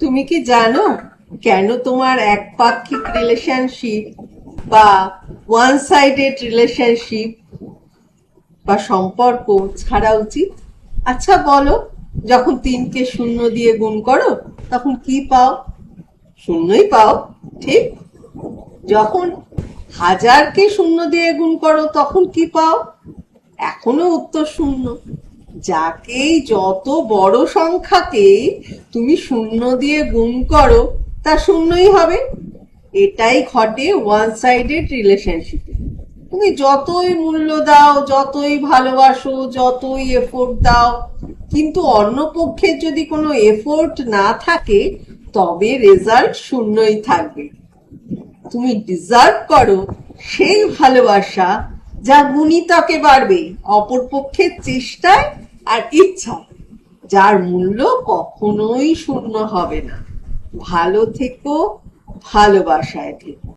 তুমি কি জানো কেন তোমার একপাক্ষিক রিলেশনশিপ বা ওয়ান সাইডেড রিলেশনশিপ বা সম্পর্ক ছাড়া উচিত? আচ্ছা বলো, যখন 3কে 0 দিয়ে গুণ করো তখন কি পাও? শূন্যই পাও, ঠিক? যখন 1000কে 0 দিয়ে গুণ করো তখন কি পাও? এখনো উত্তর শূন্য। যাকেই যত বড় সংখ্যাকেই তুমি 0 দিয়ে গুণ করো তা শূন্যই হবে। এটাই ঘটে ওয়ান সাইডেড রিলেশনশিপে। তুমি যতই মূল্য দাও, যতই ভালোবাসো, যতই এফোর্ট দাও, কিন্তু অন্য পক্ষের যদি কোনো এফোর্ট না থাকে তবে রেজাল্ট শূন্যই থাকবে। তুমি ডিজার্ভ করো সেই ভালোবাসা যা গুণিতকে বাড়বে অপরপক্ষের চেষ্টায় আর ইচ্ছায়, যার মূল্য কখনোই শূন্য হবে না। ভালো থেকো, ভালোবাসায় থেকো।